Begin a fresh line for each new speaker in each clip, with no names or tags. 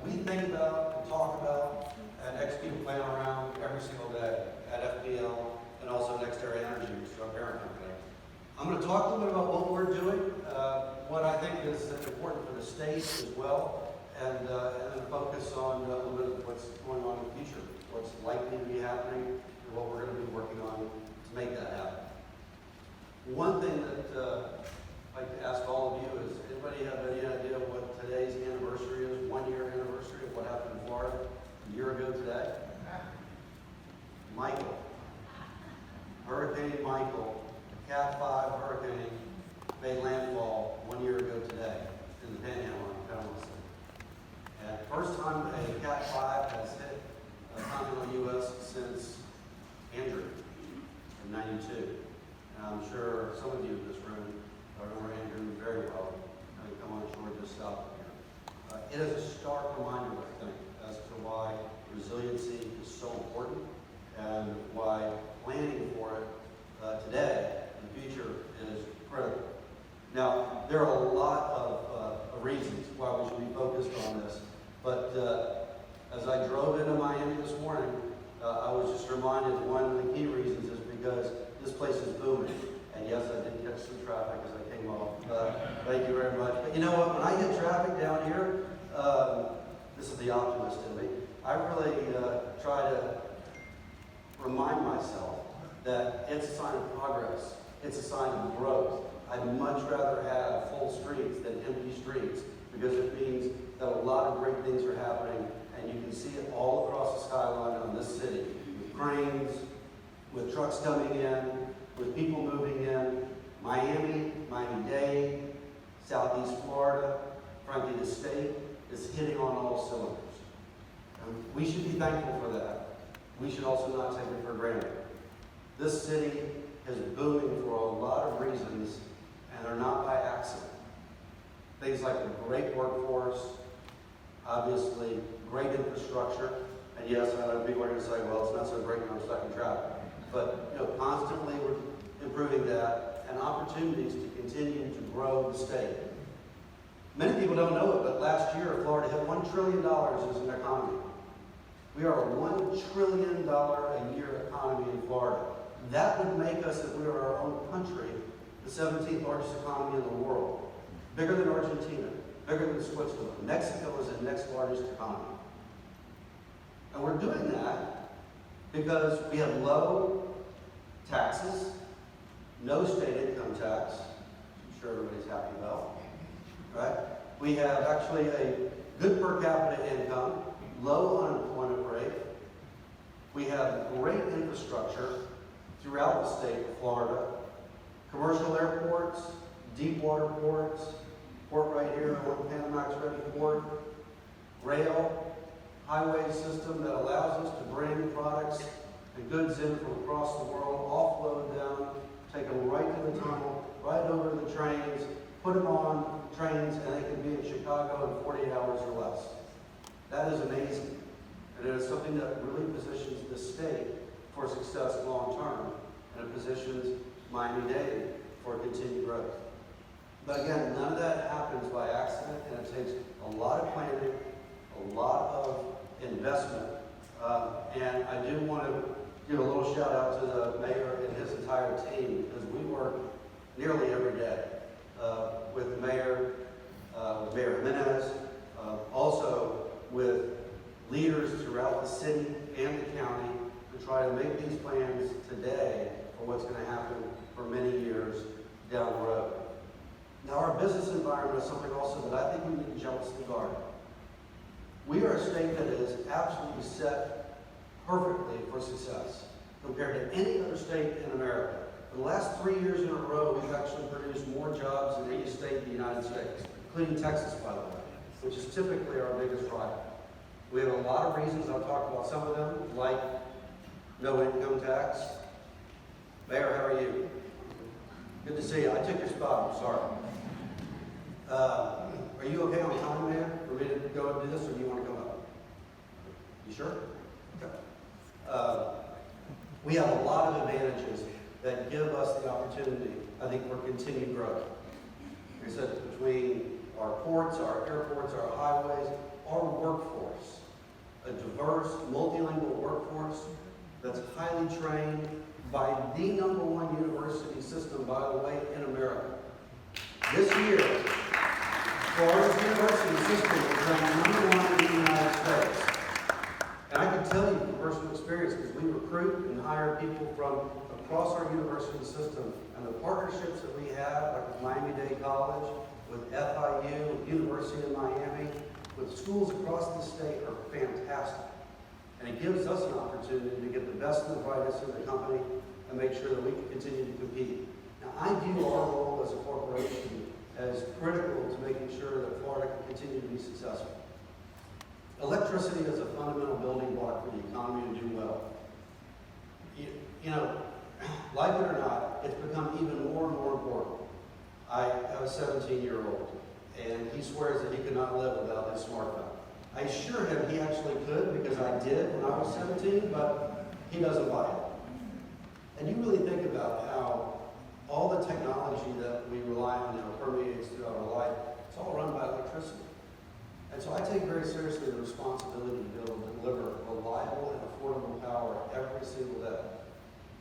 we think about and talk about and execute a plan around every single day at FPL and also Next Area Energy, which is our parent company. I'm going to talk a little bit about what we're doing, what I think is important for the state as well, and then focus on a little bit of what's going on in the future, what's likely to be happening, and what we're going to be working on to make that happen. One thing that I'd like to ask all of you is, anybody have any idea what today's anniversary is, 1 year anniversary of what happened in Florida a year ago today? Michael. Hurricane Michael, Cat 5 hurricane, made landfall 1 year ago today in the Panhandle on Pennsylvania. And first time a Cat 5 has hit a continental U.S. since Andrew in '92. And I'm sure some of you in this room remember Andrew very well, having come on shore just south of here. It is a stark reminder, I think, as to why resiliency is so important and why planning for it today and future is critical. Now, there are a lot of reasons why we should be focused on this, but as I drove into Miami this morning, I was just reminded one of the key reasons is because this place is booming. And yes, I did catch some traffic as I came off. Thank you very much. But you know what? When I hit traffic down here, this is the optimist in me, I really try to remind myself that it's a sign of progress. It's a sign of growth. I'd much rather have full streets than empty streets because it means that a lot of great things are happening, and you can see it all across the skyline on this city, with cranes, with trucks coming in, with people moving in. Miami, Miami-Dade, Southeast Florida, frankly the state is hitting on all cylinders. And we should be thankful for that. We should also not take it for granted. This city is booming for a lot of reasons, and they're not by accident. Things like a great workforce, obviously great infrastructure, and yes, I know people are going to say, well, it's not so great when I'm stuck in traffic. But constantly we're improving that, and opportunities to continue to grow the state. Many people don't know it, but last year Florida hit $1 trillion as an economy. We are a $1 trillion a year economy in Florida. That would make us, if we were our own country, the 17th largest economy in the world. Bigger than Argentina, bigger than Switzerland. Mexico is the next largest economy. And we're doing that because we have low taxes, no state income tax, I'm sure everybody's happy about, right? We have actually a good per capita income, low unemployment rate. We have great infrastructure throughout the state of Florida. Commercial airports, deep water ports, port right here on Panamax Ready Port, rail, highway system that allows us to bring products and goods in from across the world, offload them, take them right to the tunnel, right over to the trains, put them on trains, and they can be in Chicago in 48 hours or less. That is amazing. And it is something that really positions the state for success long term, and it positions Miami-Dade for continued growth. But again, none of that happens by accident, and it takes a lot of planning, a lot of investment. And I do want to give a little shout out to the mayor and his entire team, because we work nearly every day with the mayor, with Mayor Jimenez, also with leaders throughout the city and the county to try to make these plans today for what's going to happen for many years down the road. Now, our business environment is something also that I think we need to jealously guard. We are a state that is absolutely set perfectly for success compared to any other state in America. For the last 3 years in a row, we've actually produced more jobs than any state in the United States, including Texas, by the way, which is typically our biggest rival. We have a lot of reasons, I'll talk about some of them, like no income tax. Mayor, how are you? Good to see you. I took your spot, I'm sorry. Are you okay on time, Mayor, for me to go and do this, or do you want to come up? You sure? Okay. We have a lot of advantages that give us the opportunity, I think, for continued growth. Like I said, between our ports, our airports, our highways, our workforce. diverse, multilingual workforce that's highly trained by the #1 university system, by the way, in America. This year, Florida's university system is ranked #1 in the United States. And I can tell you from personal experience, because we recruit and hire people from across our university system, and the partnerships that we have, like with Miami-Dade College, with FIU, with University of Miami, with schools across the state are fantastic. And it gives us an opportunity to get the best and the brightest in the company and make sure that we can continue to compete. Now, I view our role as a corporation as critical to making sure that Florida can continue to be successful. Electricity is a fundamental building block for the economy to do well. You know, like it or not, it's become even more and more important. I have a 17-year-old, and he swears that he could not live without his smartphone. I assure him he actually could, because I did when I was 17, but he doesn't buy it. And you really think about how all the technology that we rely on now permeates throughout our life. It's all run by electricity. And so I take very seriously the responsibility to be able to deliver reliable and affordable power every single day.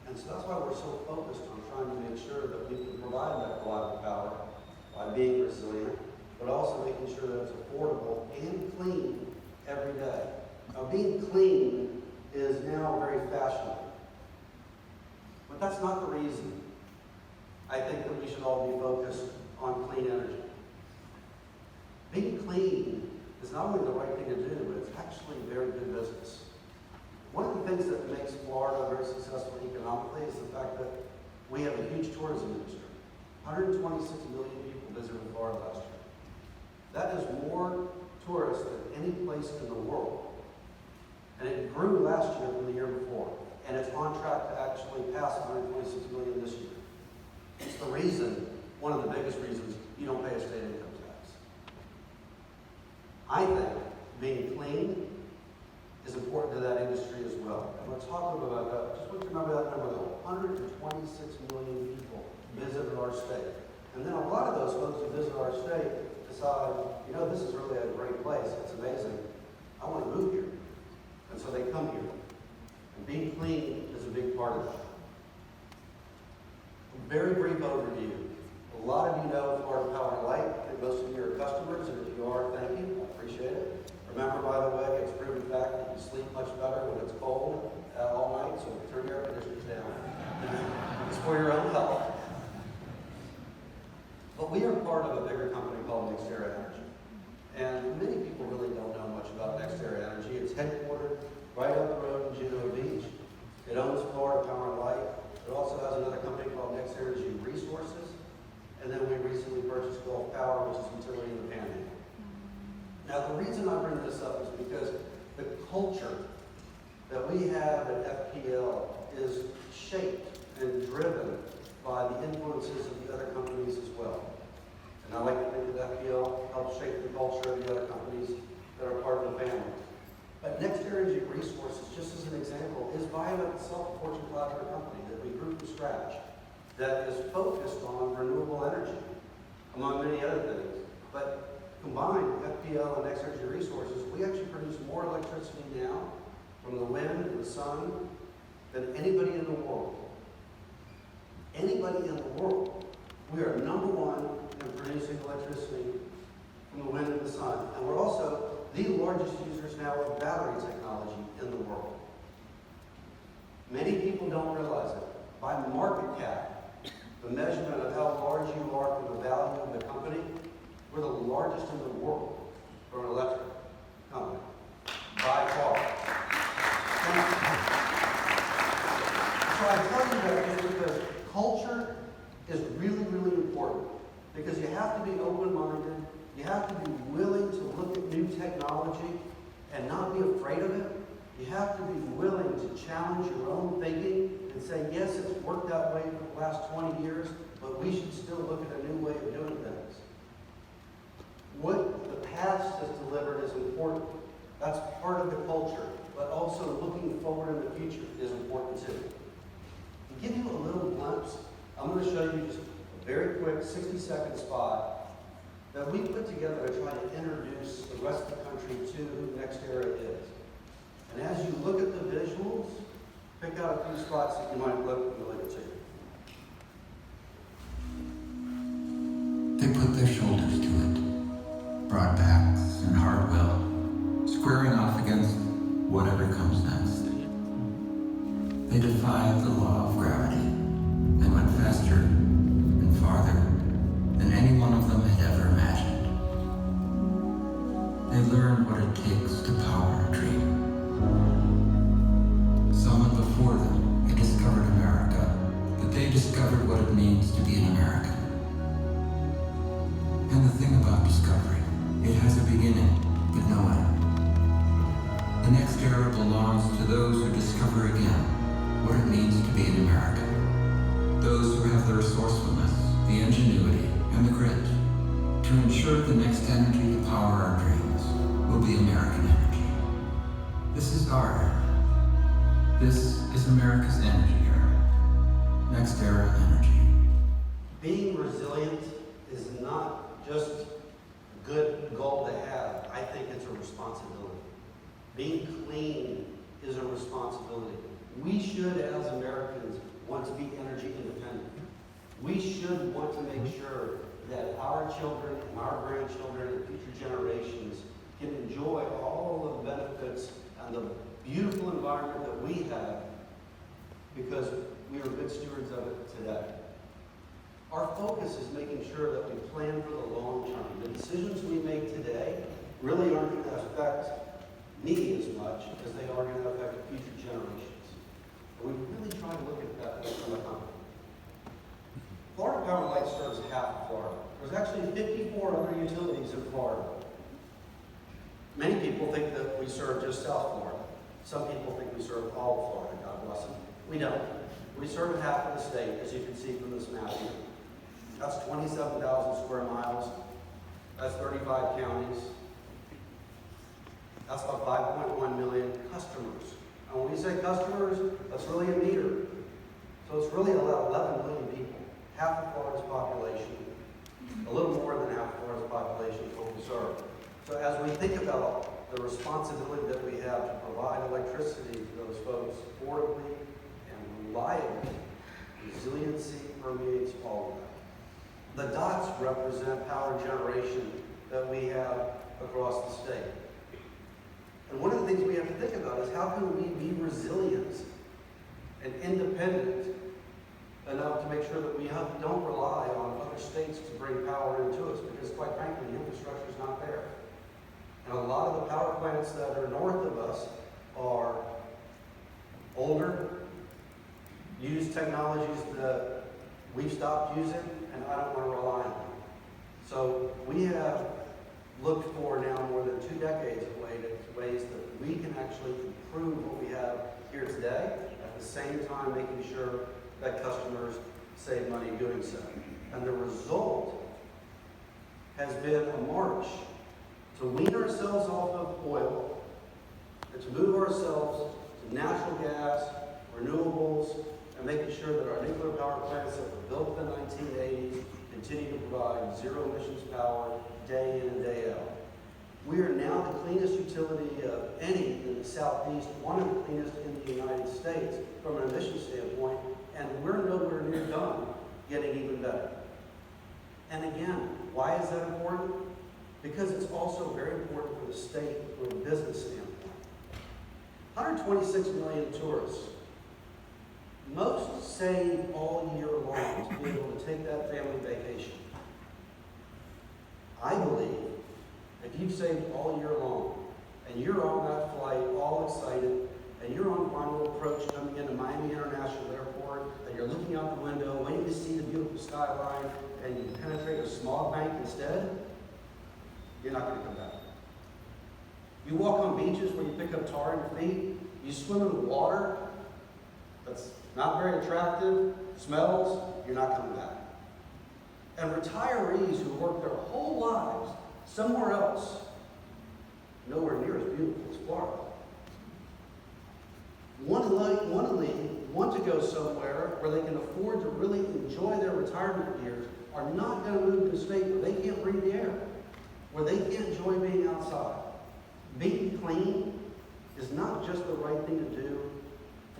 And so that's why we're so focused on trying to make sure that we can provide that reliable power by being resilient, but also making sure that it's affordable and clean every day. Now, being clean is now very fashionable. But that's not the reason I think that we should all be focused on clean energy. Being clean is not only the right thing to do, but it's actually very good business. One of the things that makes Florida very successful economically is the fact that we have a huge tourism industry. 126 million people visited Florida last year. That is more tourists than any place in the world. And it grew last year from the year before. And it's on track to actually pass 126 million this year. It's the reason, one of the biggest reasons, you don't pay a state income tax. I think being clean is important to that industry as well. And let's talk about that. Just remember that number though. 126 million people visited our state. And then a lot of those folks who visit our state decide, you know, this is really a great place. It's amazing. I want to move here. And so they come here. And being clean is a big part of it. A very brief overview. A lot of you know Florida Power and Light, and most of you are customers, and if you are, thank you. I appreciate it. Remember, by the way, it's proven fact that you sleep much better when it's cold all night, so turn your air conditioners down. It's for your own health. But we are part of a bigger company called NextEra Energy. And many people really don't know much about NextEra Energy. It's headquartered right up the road in Genoa Beach. It owns Florida Power and Light. It also has another company called Next Energy Resources. And then we recently purchased Gulf Power, which is utility in the Panhandle. Now, the reason I bring this up is because the culture that we have at FPL is shaped and driven by the influences of the other companies as well. And I like to think that FPL helps shape the culture of the other companies that are part of the family. But Next Energy Resources, just as an example, is by itself a Fortune 500 company that we grew from scratch that is focused on renewable energy, among many other things. But combined, FPL and Next Energy Resources, we actually produce more electricity now from the wind and the sun than anybody in the world. Anybody in the world. We are #1 in producing electricity from the wind and the sun. And we're also the largest users now of battery technology in the world. Many people don't realize it. By market cap, the measurement of how large you are for the value of the company, we're the largest in the world for an electric company, by far. So I tell you that just because culture is really, really important. Because you have to be open-minded, you have to be willing to look at new technology and not be afraid of it. You have to be willing to challenge your own thinking and say, yes, it's worked that way for the last 20 years, but we should still look at a new way of doing things. What the past has delivered is important. That's part of the culture, but also looking forward in the future is important too. To give you a little glimpse, I'm going to show you just a very quick 60-second spot that we put together to try to introduce the rest of the country to who NextEra is. And spots that you might look familiar to.
They put their shoulders to it, broad backs and hard will, squaring off against whatever comes next. They defied the law of gravity and went faster and farther than any one of them had ever imagined. They learned what it takes to power a dream. Someone before them had discovered America, but they discovered what it means to be an American. And the thing about discovery, it has a beginning, but no end. The next era belongs to those who discover again what it means to be an American. Those who have the resourcefulness, the ingenuity, and the grit to ensure the next energy to power our dreams will be American energy. This is our era. This is America's energy era. Next era energy.
Being resilient is not just a good goal to have. I think it's a responsibility. Being clean is a responsibility. We should, as Americans, want to be energy independent. We should want to make sure that our children and our grandchildren and future generations can enjoy all of the benefits and the beautiful environment that we have because we are good stewards of it today. Our focus is making sure that we plan for the long term. The decisions we make today really aren't going to affect me as much as they are going to affect future generations. And we really try to look at that from a company. Florida Power Light serves half of Florida. There's actually 54 other utilities in Florida. Many people think that we serve just South Florida. Some people think we serve all of Florida, God bless them. We don't. We serve half of the state, as you can see from this map here. That's 27,000 square miles. That's 35 counties. That's about 5.1 million customers. And when we say customers, that's really a meter. So it's really about 11 million people. Half of Florida's population, a little more than half of Florida's population is what we serve. So as we think about the responsibility that we have to provide electricity to those folks affordably and reliably, resiliency permeates all of that. The dots represent power generation that we have across the state. And one of the things we have to think about is how can we be resilient and independent enough to make sure that we don't rely on other states to bring power into us, because quite frankly, the infrastructure is not there. And a lot of the power plants that are north of us are older, use technologies that we've stopped using, and I don't want to rely on them. So we have looked for now more than 2 decades of ways that we can actually improve what we have here today, at the same time making sure that customers save money doing so. And the result has been a march to wean ourselves off of oil and to move ourselves to natural gas, renewables, and making sure that our nuclear power plants that were built in the 1980s continue to provide zero emissions power day in and day out. We are now the cleanest utility of any in the Southeast, one of the cleanest in the United States from an emissions standpoint, and we're nowhere near done getting even better. And again, why is that important? Because it's also very important for the state from a business standpoint. 126 million tourists. Most save all year long to be able to take that family vacation. I believe if you've saved all year long and you're on that flight all excited and you're on final approach coming into Miami International Airport and you're looking out the window waiting to see the beautiful skyline and you penetrate a smog bank instead, you're not going to come back. You walk on beaches where you pick up tar in your feet, you swim in water that's not very attractive, smells, you're not coming back. And retirees who work their whole lives somewhere else, nowhere near as beautiful as Florida, want to go somewhere where they can afford to really enjoy their retirement years, are not going to move to a state where they can't breathe the air, where they can't enjoy being outside. Being clean is not just the right thing to do,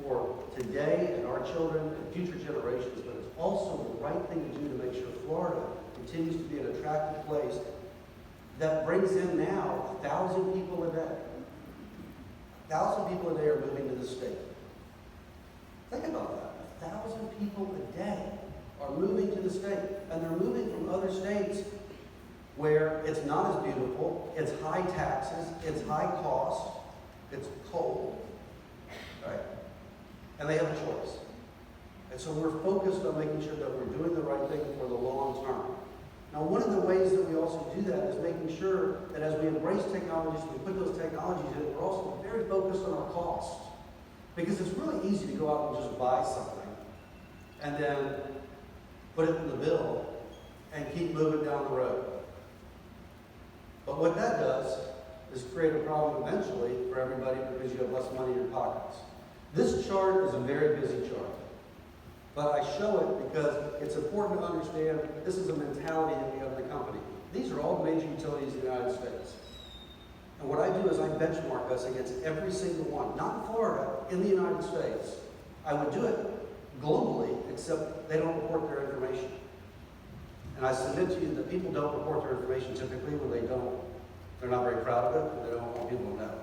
for today and our children and future generations, but it's also the right thing to do to make sure Florida continues to be an attractive place that brings in now 1,000 people a day. 1,000 people a day are moving to the state. Think about that. 1,000 people a day are moving to the state, and they're moving from other states where it's not as beautiful, it's high taxes, it's high cost, it's cold, right? And they have a choice. And so we're focused on making sure that we're doing the right thing for the long term. Now, one of the ways that we also do that is making sure that as we embrace technologies, we put those technologies in, we're also very focused on our costs. Because it's really easy to go out and just buy something and then put it in the bill and keep moving down the road. But what that does is create a problem eventually for everybody because you have less money in your pockets. This chart is a very busy chart. But I show it because it's important to understand this is a mentality that we have in the company. These are all major utilities in the United States. And what I do is I benchmark us against every single one, not in Florida, in the United States. I would do it globally, except they don't report their information. And I submit to you that people don't report their information typically when they're not very proud of it, and they don't want people to know.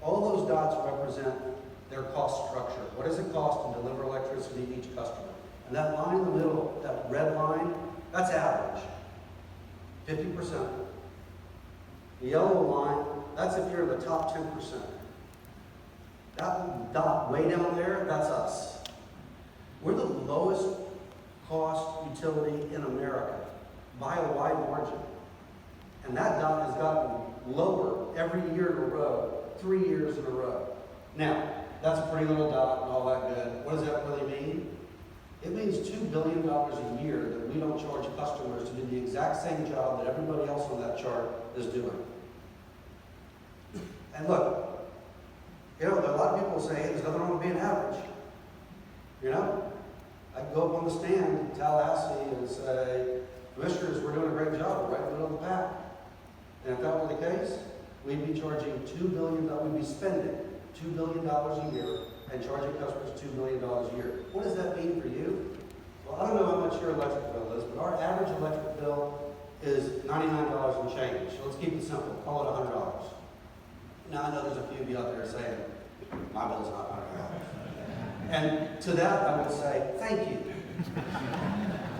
All those dots represent their cost structure. What does it cost to deliver electricity to each customer? And that line in the middle, that red line, that's average, 50%. The yellow line, that's if you're in the top 10%. That dot way down there, that's us. We're the lowest cost utility in America by a wide margin. And that dot has gotten lower every year in a row, 3 years in a row. Now, that's a pretty little dot and all that good. What does that really mean? It means $2 billion a year that we don't charge customers to do the exact same job that everybody else on that chart is doing. And look, a lot of people say, hey, there's nothing wrong with being average. I can go up on the stand in Tallahassee and say, commissioners, we're doing a great job, we're right in the middle of the pack. And if that were the case, we'd be charging $2 billion, we'd be spending $2 billion a year and charging customers $2 million a year. What does that mean for you? Well, I don't know how much your electric bill is, but our average electric bill is $99 and change. So let's keep it simple, call it $100. Now, I know there's a few of you out there saying, my bill's not $100. And to that, I would say, thank you.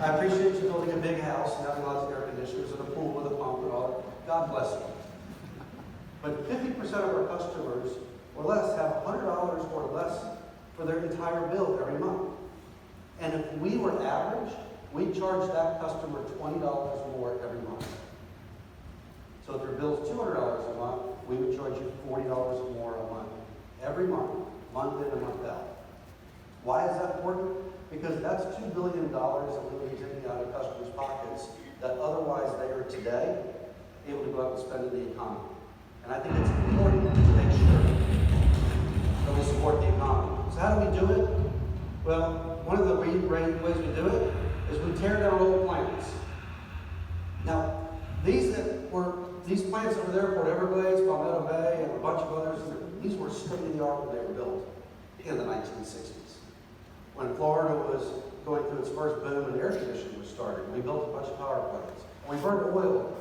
I appreciate you building a big house and having lots of air conditioners and a pool with a pump and all that. God bless you. But 50% of our customers or less have $100 or less for their entire bill every month. And if we were average, we'd charge that customer $20 more every month. So if your bill's $200 a month, we would charge you $40 more a month, every month in and month out. Why is that important? Because that's $2 billion that we would be taking out of customers' pockets that otherwise they are today able to go out and spend in the economy. And I think it's important to make sure that we support the economy. So how do we do it? Well, one of the ways we do it is we tear down old plants. Now, these plants over there, Port Everglades, Palmetto Bay, and a bunch of others, these were state-of-the-art when they were built in the 1960s. When Florida was going through its first boom and air conditioning was started, we built a bunch of power plants. And we burned oil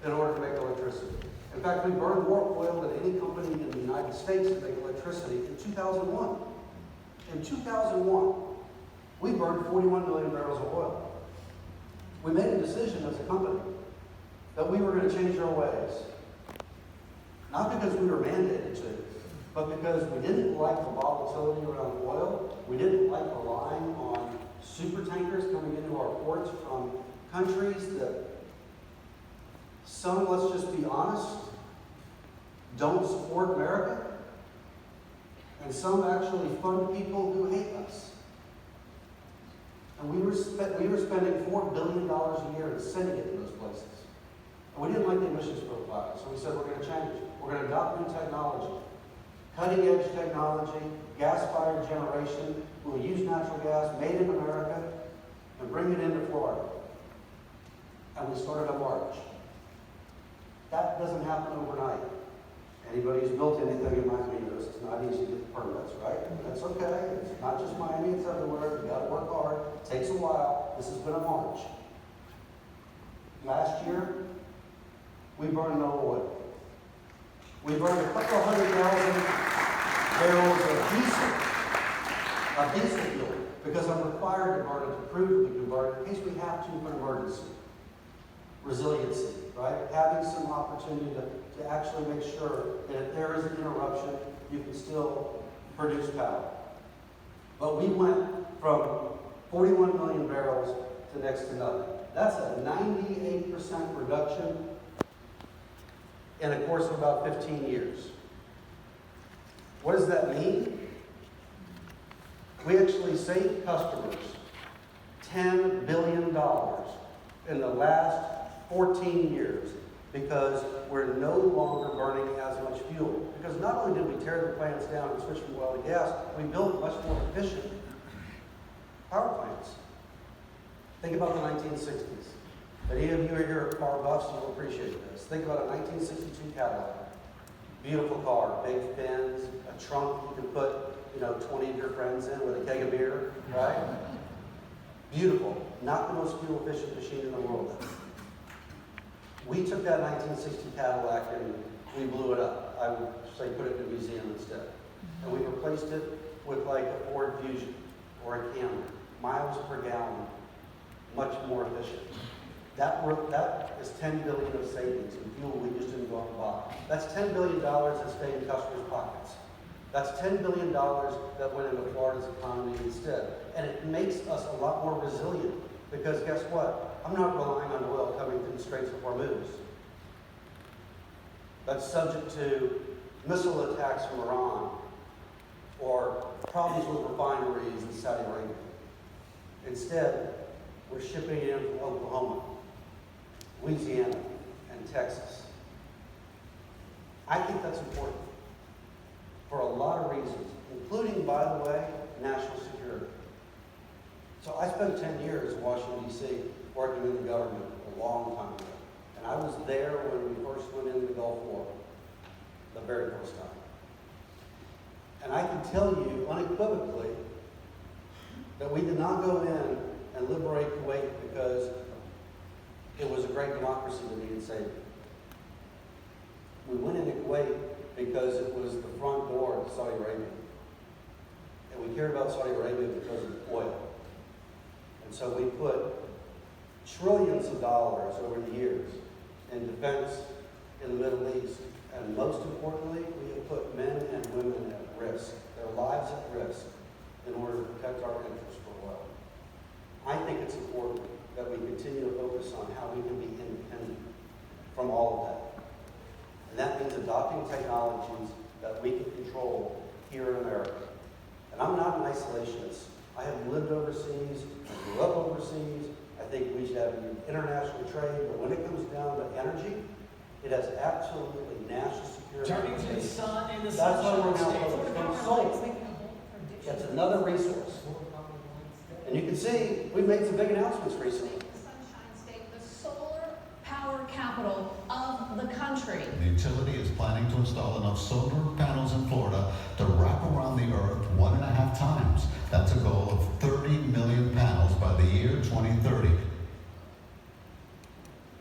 in order to make electricity. In fact, we burned more oil than any company in the United States to make electricity in 2001. In 2001, we burned 41 million barrels of oil. We made a decision as a company that we were going to change our ways. Not because we were mandated to, but because we didn't like the volatility around oil. We didn't like relying on super tankers coming into our ports from countries that some, let's just be honest, don't support America. And some actually fund people who hate us. And we were spending $4 billion a year and sending it to those places. And we didn't like the emissions profile, so we said we're going to change it. We're going to adopt new technology. Cutting-edge technology, gas-fired generation. We'll use natural gas made in America and bring it into Florida. And we started a march. That doesn't happen overnight. Anybody who's built anything in Miami knows it's not easy to get the permits, right? That's okay. It's not just Miami, it's everywhere. You gotta work hard. It takes a while. This has been a march. Last year, we burned no oil. We burned a couple of 100,000 barrels of diesel fuel, because I'm required to burn it to prove that we can burn it in case we have to for an emergency. Resiliency, right? Having some opportunity to actually make sure that if there is an interruption, you can still produce power. But we went from 41 million barrels to next to nothing. That's a 98% reduction in a course of about 15 years. What does that mean? We actually saved customers $10 billion in the last 14 years because we're no longer burning as much fuel. Because not only did we tear the plants down and switch from oil to gas, we built much more efficient power plants. Think about the 1960s. Any of you are here at car buffs, you'll appreciate this. Think about a 1962 Cadillac. Beautiful car, big fins, a trunk you can put 20 of your friends in with a keg of beer, right? Beautiful. Not the most fuel efficient machine in the world. We took that 1960 Cadillac and we blew it up. I would say put it in a museum instead. And we replaced it with like a Ford Fusion or a Camry. Miles per gallon, much more efficient. That is $10 billion of savings in fuel we just didn't go out and buy. That's $10 billion that stayed in customers' pockets. That's $10 billion that went into Florida's economy instead. And it makes us a lot more resilient because guess what? I'm not relying on oil coming through the Straits of Hormuz. That's subject to missile attacks from Iran or problems with refineries in Saudi Arabia. Instead, we're shipping it in from Oklahoma, Louisiana, and Texas. I think that's important for a lot of reasons, including, by the way, national security. So I spent 10 years in Washington, D.C., working in the government a long time ago. And I was there when we first went into the Gulf War, the very first time. And I can tell you unequivocally that we did not go in and liberate Kuwait because it was a great democracy that needed saving. We went into Kuwait because it was the front door to Saudi Arabia. And we cared about Saudi Arabia because of oil. And so we put trillions of dollars over the years in defense in the Middle East. And most importantly, we have put men and women at risk, their lives at risk, in order to protect our interests for oil. I think it's important that we continue to focus on how we can be independent from all of that. And that means adopting technologies that we can control here in America. And I'm not an isolationist. I have lived overseas, I grew up overseas. I think we should have international trade, but when it comes down to energy, it has absolutely national security.
Turning to the sun in the
That's what we're now
sunshine state.
focused on. Solar. That's another resource. And you can see, we've made some big announcements recently.
The Sunshine State, the solar power capital of the country.
The utility is planning to install enough solar panels in Florida to wrap around the Earth 1.5 times. That's a goal of 30 million panels by the year 2030.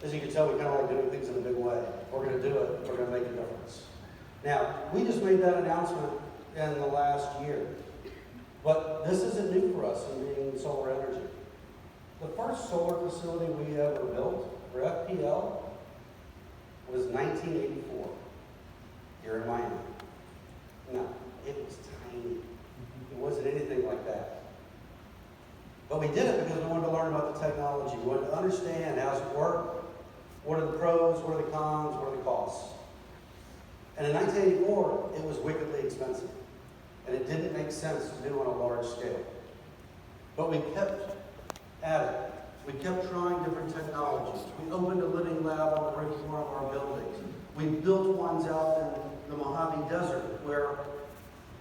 As you can tell, we kind of like doing things in a big way. If we're going to do it, we're going to make a difference. Now, we just made that announcement in the last year. But this isn't new for us in being solar energy. The first solar facility we ever built for FPL was 1984 here in Miami. No, it was tiny. It wasn't anything like that. But we did it because we wanted to learn about the technology. We wanted to understand how it worked. What are the pros, what are the cons, what are the costs? And in 1984, it was wickedly expensive. And it didn't make sense to do on a large scale. But we kept at it. We kept trying different technologies. We opened a living lab on the roof of one of our buildings. We built ones out in the Mojave Desert where,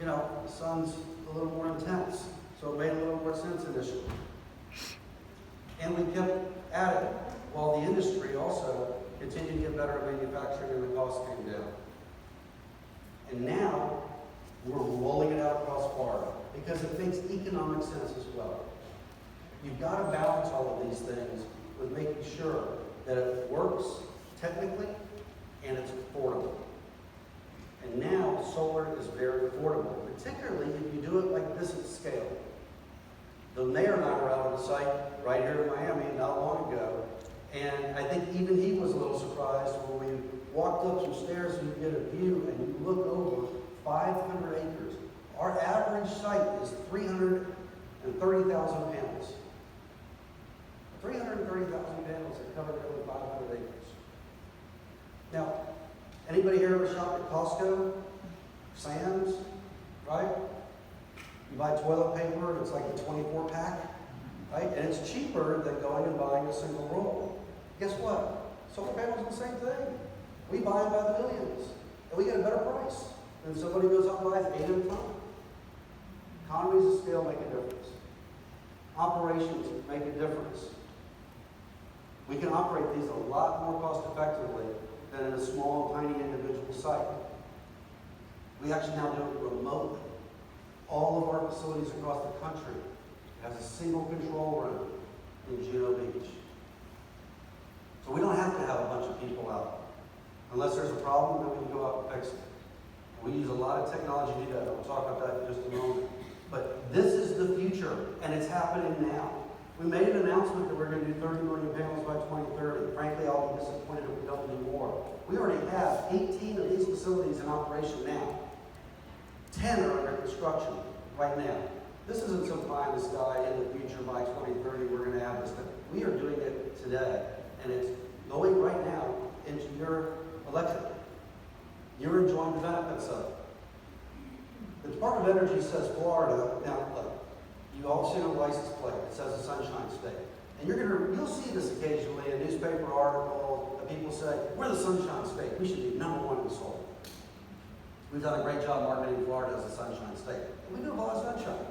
the sun's a little more intense. So it made a little more sense initially. And we kept at it while the industry also continued to get better at manufacturing and the cost came down. And now, We're rolling it out across Florida because it makes economic sense as well. You've got to balance all of these things with making sure that it works technically and it's affordable. And now solar is very affordable, particularly if you do it like this at scale. The mayor and I were out on the site right here in Miami not long ago, and I think even he was a little surprised when we walked up some stairs and you get a view and you look over 500 acres. Our average site is 330,000 panels. 330,000 panels that cover nearly 500 acres. Now, anybody here ever shop at Costco? Sam's, right? You buy toilet paper and it's like a 24 pack, right? And it's cheaper than going and buying a single roll. Guess what? Solar panels are the same thing. We buy them by the millions, and we get a better price than somebody goes out and buys 8 at a time. Economies of scale make a difference. Operations make a difference. We can operate these a lot more cost effectively than in a small, tiny individual site. We actually now do it remotely. All of our facilities across the country has a single control room in Juno Beach. So we don't have to have a bunch of people out. Unless there's a problem, then we can go out and fix it. We use a lot of technology to do that. I'll talk about that in just a moment. But this is the future, and it's happening now. We made an announcement that we're going to do 30 million panels by 2030. Frankly, I'll be disappointed if we don't do more. We already have 18 of these facilities in operation now. 10 are under construction right now. This isn't some pie in the sky in the future by 2030 we're going to have this thing. We are doing it today, and it's going right now into your electric. You're enjoying the benefits of it. The Department of Energy says Florida, now look, you all seen a license plate that says the Sunshine State. And you'll see this occasionally in newspaper articles that people say, we're the Sunshine State. We should be #1 in solar. We've done a great job marketing Florida as the Sunshine State. And we do have a lot of sunshine.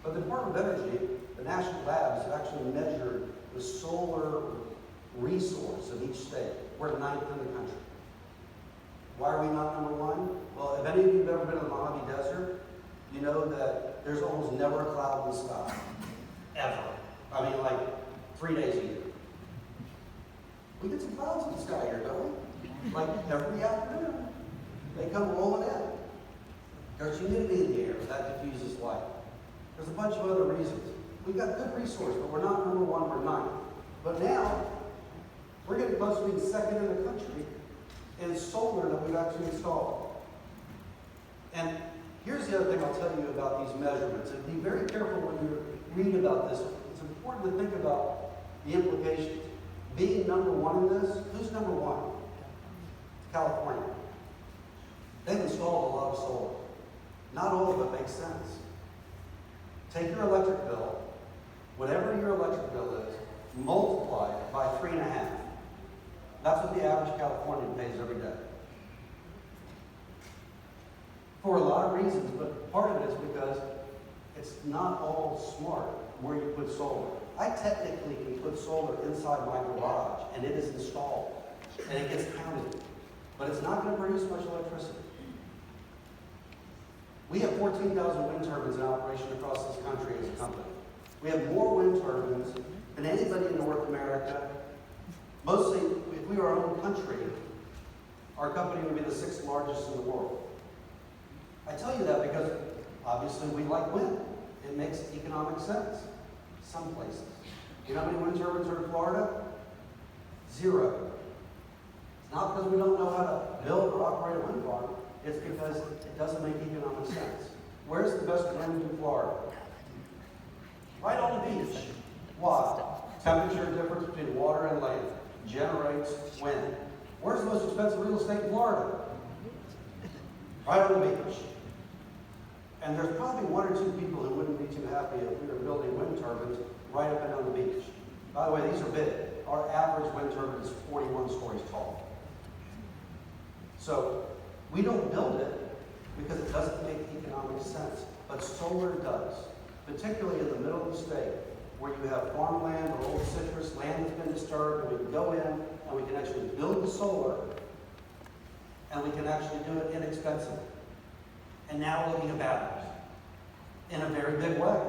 But the Department of Energy, the national labs, have actually measured the solar resource of each state. We're 9th in the country. Why are we not #1? Well, if any of you have ever been to the Mojave Desert, you know that there's almost never a cloud in the sky. Ever. I mean, like 3 days a year. We get some clouds in the sky here, don't we? Like every afternoon. They come rolling in. There's humidity in the air that diffuses light. There's a bunch of other reasons. We've got good resource, but we're not #1, we're 9th. But now, we're getting close to being 2nd in the country in solar that we've actually installed. And here's the other thing I'll tell you about these measurements. And be very careful when you read about this. It's important to think about the implications. Being #1 in this, who's #1? California. They've installed a lot of solar. Not all of it makes sense. Take your electric bill, whatever your electric bill is, multiply it by 3.5. That's what the average Californian pays every day. For a lot of reasons, but part of it is because it's not all smart where you put solar. I technically can put solar inside my garage, and it is installed, and it gets counted. But it's not going to produce much electricity. We have 14,000 wind turbines in operation across this country as a company. We have more wind turbines than anybody in North America. Mostly, if we were our own country, our company would be the 6th largest in the world. I tell you that because, obviously, we like wind. It makes economic sense. Some places. You know how many wind turbines are in Florida? 0. It's not because we don't know how to build or operate a wind farm. It's because it doesn't make economic sense. Where's the best wind in Florida? Right on the beach. Why? Temperature difference between water and land generates wind. Where's the most expensive real estate in Florida? Right on the beach. And there's probably 1 or 2 people who wouldn't be too happy if we were building wind turbines right up and on the beach. By the way, these are big. Our average wind turbine is 41 stories tall. So we don't build it because it doesn't make economic sense. But solar does, particularly in the middle of the state, where you have farmland or old citrus, land that's been disturbed, and we can go in and we can actually build the solar, and we can actually do it inexpensively. And now we're looking at batteries in a very big way.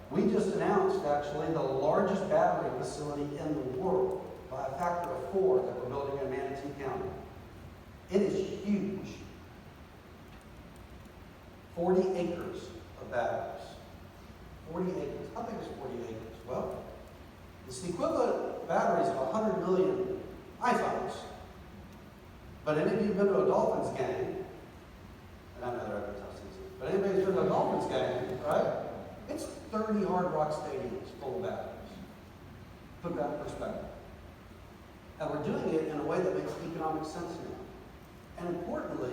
We just announced, actually, the largest battery facility in the world by a factor of 4 that we're building in Manatee County. It is huge. 40 acres of batteries. 40 acres. How big is 40 acres? Well, it's the equivalent batteries of 100 million iPhones. But any of you been to a Dolphins game, and I know they're at the tough season, but anybody's been to a Dolphins game, right? It's 30 Hard Rock stadiums full of batteries. Put that in perspective. And we're doing it in a way that makes economic sense now. And importantly,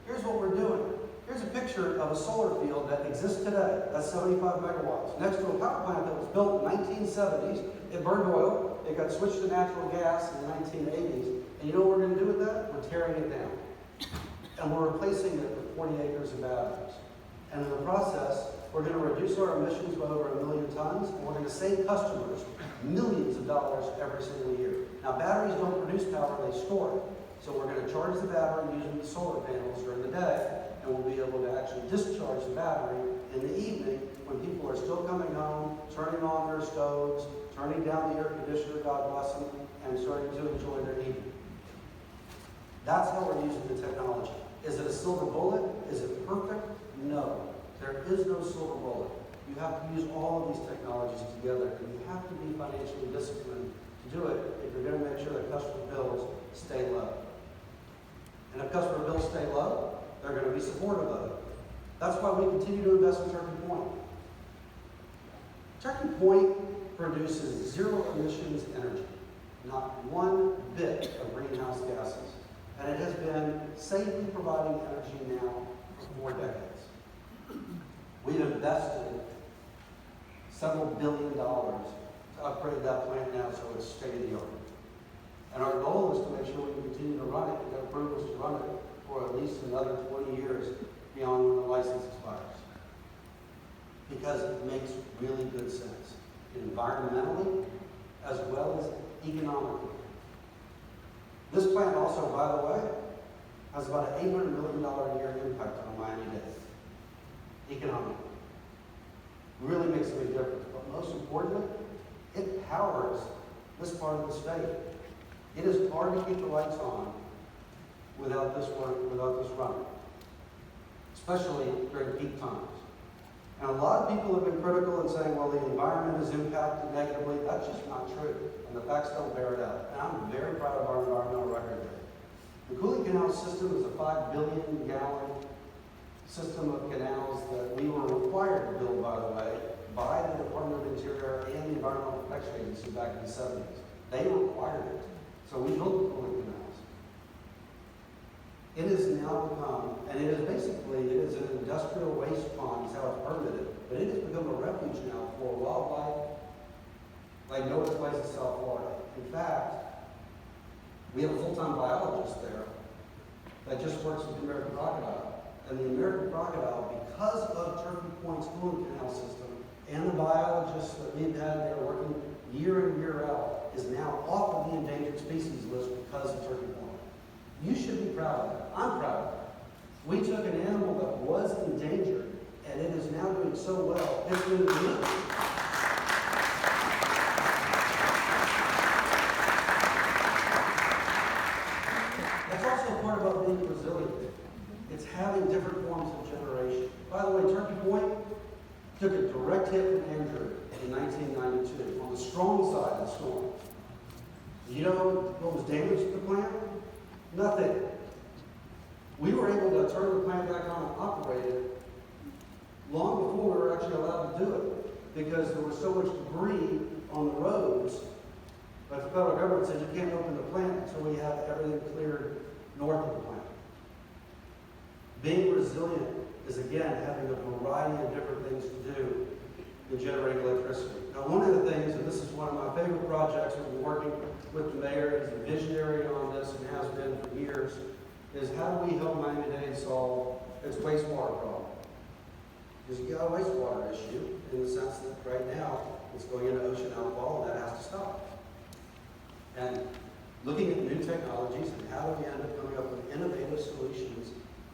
here's what we're doing. Here's a picture of a solar field that exists today. That's 75 megawatts. Next to a power plant that was built in the 1970s. It burned oil. It got switched to natural gas in the 1980s. And you know what we're going to do with that? We're tearing it down. And we're replacing it with 40 acres of batteries. And in the process, we're going to reduce our emissions by over 1 million tons, and we're going to save customers millions of dollars every single year. Now, batteries don't produce power, they store it. So we're going to charge the battery using the solar panels during the day, and we'll be able to actually discharge the battery in the evening when people are still coming home, turning on their stoves, turning down the air conditioner, God bless them, and starting to enjoy their evening. That's how we're using the technology. Is it a silver bullet? Is it perfect? No. There is no silver bullet. You have to use all of these technologies together, and you have to be financially disciplined to do it if you're going to make sure that customer bills stay low. And if customer bills stay low, they're going to be supportive of it. That's why we continue to invest in Turkey Point. Turkey Point produces zero emissions energy, not one bit of greenhouse gases. And it has been safely providing energy now for 4 decades. We've invested several $billions to upgrade that plant now so it's state-of-the-art. And our goal is to make sure we can continue to run it and get approvals to run it for at least another 20 years beyond when the license expires. Because it makes really good sense, environmentally as well as economically. This plant also, by the way, has about an $800 million a year impact on Miami-Dade, economically. Really makes a big difference. But most importantly, it powers this part of the state. It is hard to keep the lights on without this running, especially during peak times. And a lot of people have been critical and saying, well, the environment is impacted negatively. That's just not true. And the facts don't bear it out. And I'm very proud of our environmental record there. The Cooling Canal system is a 5 billion gallon system of canals that we were required to build, by the way, by the Department of Interior and the Environmental Protection Agency back in the 70s. They required it. So we built the cooling canals. It has now become, and it is an industrial waste pond, is how it's permitted, but it has become a refuge now for wildlife like no other place in South Florida. In fact, we have a full-time biologist there that just works with the American crocodile. And the American crocodile, because of Turkey Point's cooling canal system and the biologists that we've had there working year in, year out, is now off of the endangered species list because of Turkey Point. You should be proud of that. I'm proud of that. We took an animal that was endangered, and it is now doing so well, it's been released. That's also a part about being resilient. It's having different forms of generation. By the way, Turkey Point took a direct hit from Andrew in 1992 on the strong side of the storm. You know what was damaged to the plant? Nothing. We were able to turn the plant back on and operate it long before we were actually allowed to do it because there was so much debris on the roads. But the federal government said you can't open the plant until we have everything cleared north of the plant. Being resilient is, again, having a variety of different things to do to generate electricity. Now, one of the things, and this is one of my favorite projects, we've been working with the mayor, he's a visionary on this and has been for years, is how do we help Miami-Dade solve its wastewater problem? Because you got a wastewater issue in the sense that right now it's going into ocean outfall and that has to stop. And looking at new technologies and how do we end up coming up with innovative solutions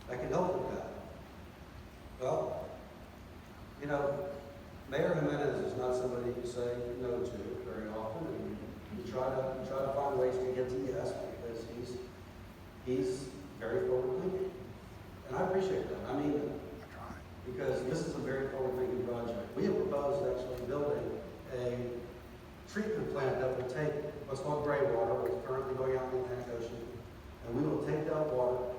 that can help with that. Well, you know, Mayor Jimenez is not somebody you say no to very often, and you try to find ways to get to yes because he's very forward thinking, and I appreciate that. I mean that because this is a very forward thinking project. We have proposed actually building a treatment plant that will take what's called gray water, which is currently going out in the Atlantic Ocean, and we will take that water,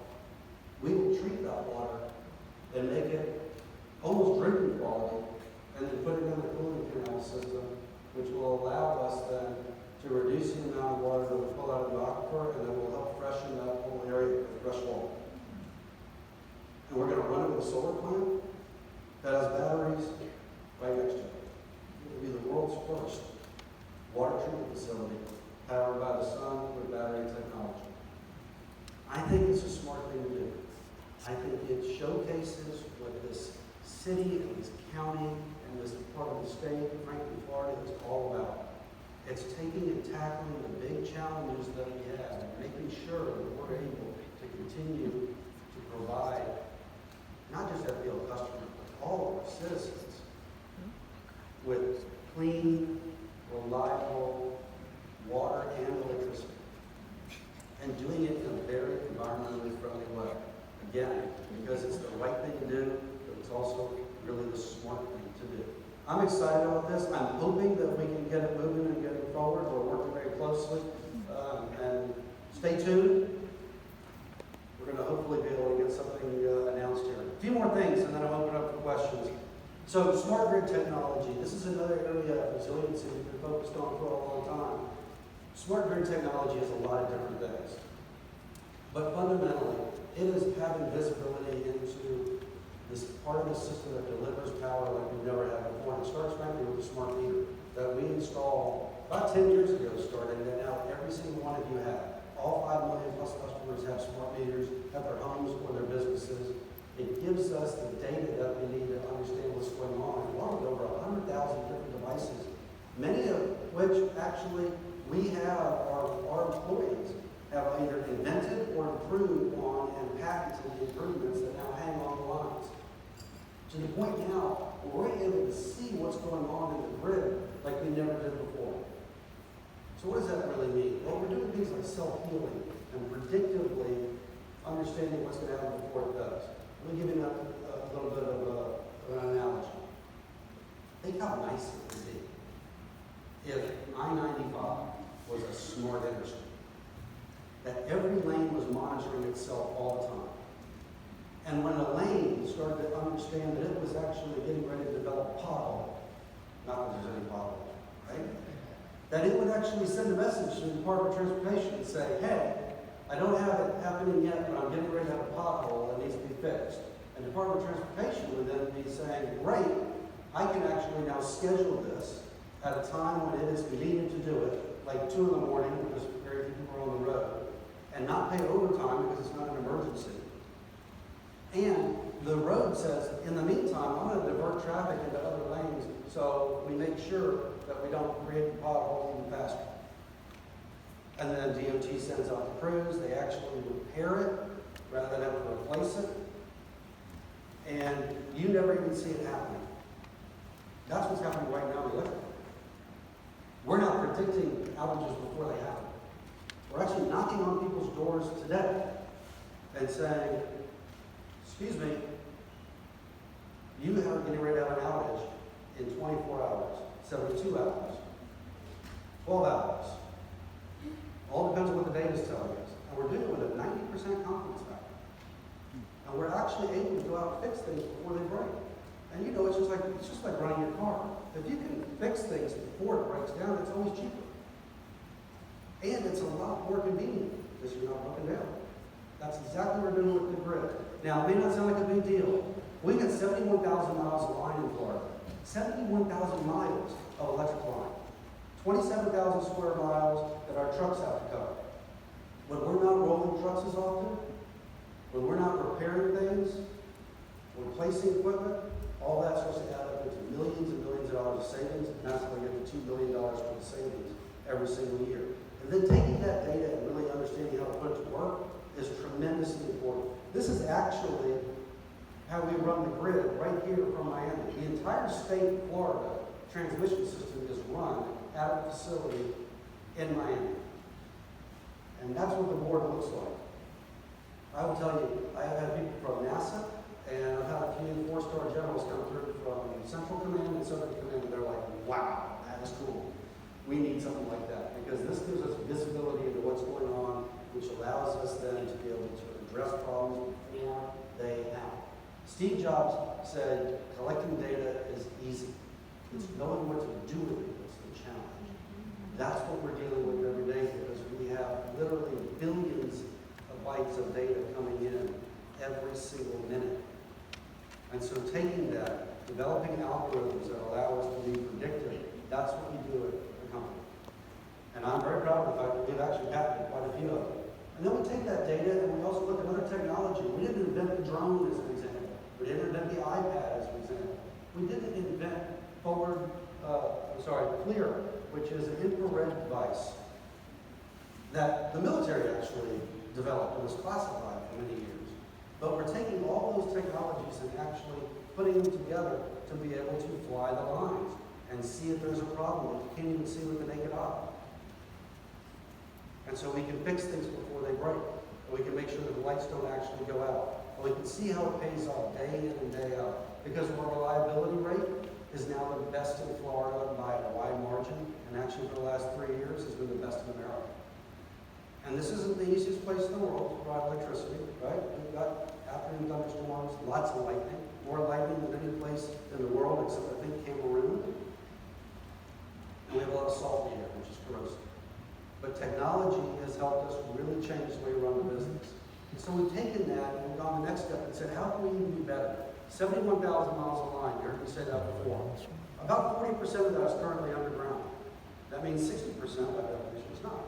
we will treat that water, and make it almost drinking quality, and then put it in the cooling canal system, which will allow us then to reduce the amount of water that we pull out of the aquifer, and then will help freshen that whole area with fresh water. And we're going to run it with a solar plant that has batteries right next to it. It will be the world's first water treatment facility powered by the sun with battery technology. I think it's a smart thing to do. I think it showcases what this city and this county and this part of the state, frankly, Florida, is all about. It's taking and tackling the big challenges that we have and making sure that we're able to continue to provide not just FPL customers, but all of our citizens with clean, reliable water and electricity, and doing it in a very environmentally friendly way. Again, because it's the right thing to do, but it's also really the smart thing to do. I'm excited about this. I'm hoping that we can get it moving and get it forward. We're working very closely. And stay tuned. We're going to hopefully be able to get something announced here. A few more things, and then I'll open up for questions. So, smart grid technology. This is another area of resiliency we've been focused on for a long time. Smart grid technology is a lot of different things. But fundamentally, it is having visibility into this part of the system that delivers power like we've never had before. And it starts frankly with the smart meter that we installed about 10 years ago started, and now every single one of you have. All 5 million plus customers have smart meters at their homes or their businesses. It gives us the data that we need to understand what's going on. Along with over 100,000 different devices, many of which actually we have, our employees have either invented or improved on and patented the improvements that now hang on the lines. To the point now where we're able to see what's going on in the grid like we never did before. So what does that really mean? Well, we're doing things like self-healing and predictively understanding what's going to happen before it does. Let me give you a little bit of an analogy. Think how nice it would be if I-95 was a smart interstate, that every lane was monitoring itself all the time. And when a lane started to understand that it was actually getting ready to develop a pothole, not that there's any pothole, right? That it would actually send a message to the Department of Transportation and say, hey, I don't have it happening yet, but I'm getting ready to have a pothole that needs to be fixed. And the Department of Transportation would then be saying, great, I can actually now schedule this at a time when it is convenient to do it, like 2 in the morning because very few people are on the road, and not pay overtime because it's not an emergency. And the road says, in the meantime, I'm going to divert traffic into other lanes so we make sure that we don't create the potholes even faster. And then DOT sends out the crews, they actually repair it rather than have to replace it. And you never even see it happening. That's what's happening right now in the electric grid. We're not predicting outages before they happen. We're actually knocking on people's doors today and saying, excuse me, you are getting ready to have an outage in 24 hours, 72 hours, 12 hours. All depends on what the data is telling us. And we're doing it with a 90% confidence factor. And we're actually able to go out and fix things before they break. And you know, it's just like running your car. If you can fix things before it breaks down, it's always cheaper. And it's a lot more convenient because you're not broken down. That's exactly what we're doing with the grid. Now, it may not sound like a big deal. We've got 71,000 miles of line in Florida. 71,000 miles of electric line. 27,000 square miles that our trucks have to cover. When we're not rolling trucks as often, when we're not repairing things, replacing equipment, all that starts to add up into millions and millions of dollars of savings, and that's how we get to $2 billion worth of savings every single year. And then taking that data and really understanding how to put it to work is tremendously important. This is actually how we run the grid right here from Miami. The entire state of Florida transmission system is run at a facility in Miami. And that's what the board looks like. I will tell you, I have had people from NASA, and I've had a few 4-star generals come through from Central Command and Southern Command, and they're like, wow, that is cool. We need something like that, because this gives us visibility into what's going on, which allows us then to be able to address problems before they happen. Steve Jobs said, collecting data is easy. It's knowing what to do with it that's the challenge. That's what we're dealing with every day, because we have literally billions of bytes of data coming in every single minute. And so taking that, developing algorithms that allow us to be predictive, that's what we do at the company. And I'm very proud of the fact that we've actually patented quite a few of them. And then we take that data and we also look at other technology. We didn't invent the drone as an example. We didn't invent the iPad as an example. We didn't invent FLIR, which is an infrared device that the military actually developed and was classified for many years. But we're taking all those technologies and actually putting them together to be able to fly the lines and see if there's a problem that you can't even see with the naked eye. And so we can fix things before they break. And we can make sure that the lights don't actually go out. And we can see how it pays off day in and day out. Because our reliability rate is now the best in Florida by a wide margin. And actually for the last 3 years has been the best in America. And this isn't the easiest place in the world to provide electricity, right? We've got afternoon thunderstorms, lots of lightning, more lightning than any place in the world except I think Cameroon. And we have a lot of salt in the air, which is corrosive. But technology has helped us really change the way we run the business. And so we've taken that and we've gone the next step and said, how can we even do better? 71,000 miles of line, you heard me say that before. About 40% of that is currently underground. That means 60% by definition is not.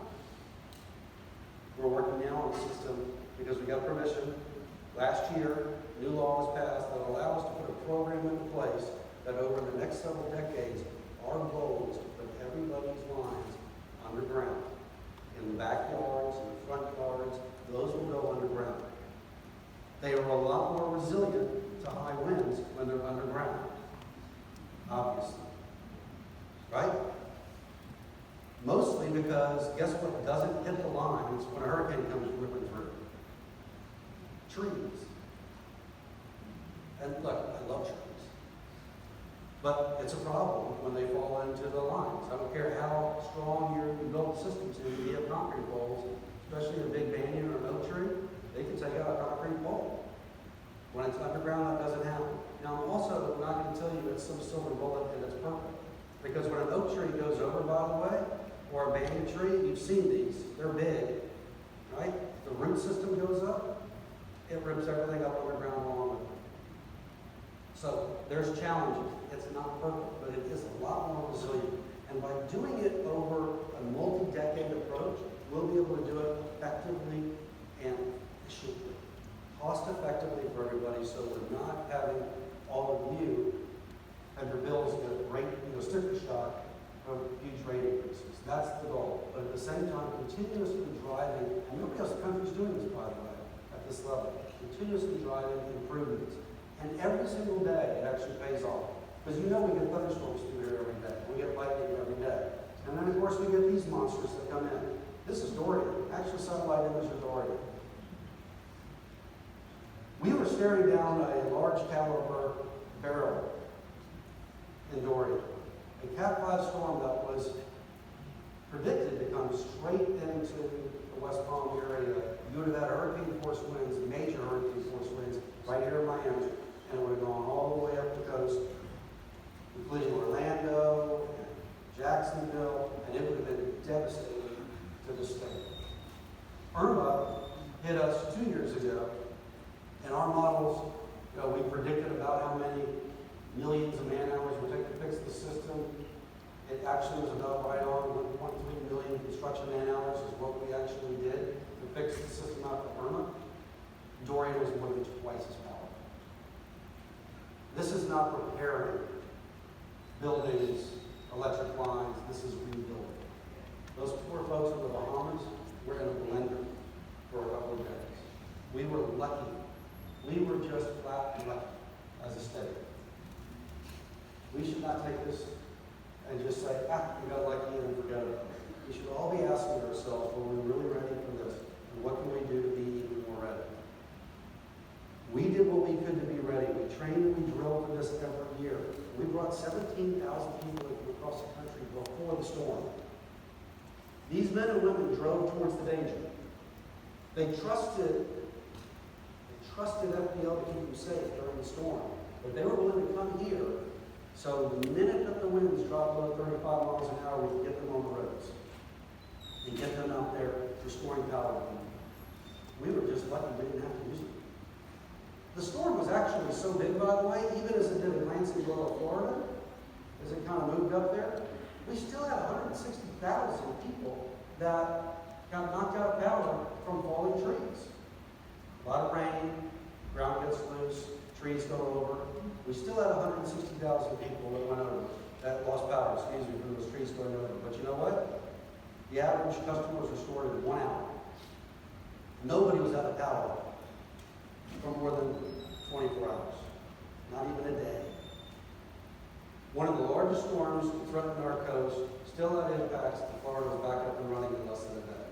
We're working now on a system because we got permission. Last year, new law was passed that allow us to put a program into place that over the next several decades, our goal is to put everybody's lines underground. In the backyards, in the front yards, those will go underground. They are a lot more resilient to high winds when they're underground, obviously. Right? Mostly because, guess what doesn't hit the lines when a hurricane comes whipping through? Trees. And look, I love trees. But it's a problem when they fall into the lines. I don't care how strong you build the system to, you have concrete poles, especially a big banyan or an oak tree, they can take out a concrete pole. When it's underground, that doesn't happen. Now, I'm also not going to tell you it's some silver bullet and it's perfect. Because when an oak tree goes over, by the way, or a banyan tree, you've seen these, they're big, right? The root system goes up, it rips everything up underground along with it. So there's challenges. It's not perfect, but it is a lot more resilient. And by doing it over a multi-decade approach, we'll be able to do it effectively and efficiently. Cost effectively for everybody, so we're not having all of you have your bills get rate, sticker shock from huge rate increases. That's the goal. But at the same time, continuously driving, and nobody else in the country is doing this, by the way, at this level, continuously driving improvements. And every single day, it actually pays off. Because you know we get thunderstorms through here every day. We get lightning every day. And then, of course, we get these monsters that come in. This is Dorian. Actually, satellite image of Dorian. We were staring down a large caliber barrel in Dorian. A Cat 5 storm that was predicted to come straight into the West Palm area. You would have had hurricane force winds, major hurricane force winds, right here in Miami. And it would have gone all the way up the coast, including Orlando and Jacksonville, and it would have been devastating to the state. Irma hit us 2 years ago, and our models, we predicted about how many millions of man-hours it would take to fix the system. It actually was about right on 1.3 million construction man-hours is what we actually did to fix the system out for Irma. Dorian was more than twice as powerful. This is not repairing buildings, electric lines. This is rebuilding. Those poor folks in the Bahamas were in a blender for a couple of days. We were lucky We were just flat and left as a state. We should not take this and just say, we got lucky and forget about it. We should all be asking ourselves, were we really ready for this? And what can we do to be even more ready? We did what we could to be ready. We trained and we drilled for this every year. We brought 17,000 people from across the country before the storm. These men and women drove towards the danger. They trusted FPL to keep them safe during the storm. But they were willing to come here, so the minute that the winds dropped below 35 miles an hour, we could get them on the roads and get them out there restoring power. We were just lucky we didn't have to use it. The storm was actually so big, by the way, even as it did in Lansing, Florida, as it kind of moved up there, we still had 160,000 people that got knocked out of power from falling trees. A lot of rain, ground gets loose, trees go over. We still had 160,000 people that went over, that lost power, from those trees going over. But you know what? The average customer was restored in 1 hour. Nobody was out of power for more than 24 hours, not even a day. One of the largest storms threatened our coast still had impacts, and Florida was back up and running in less than a day.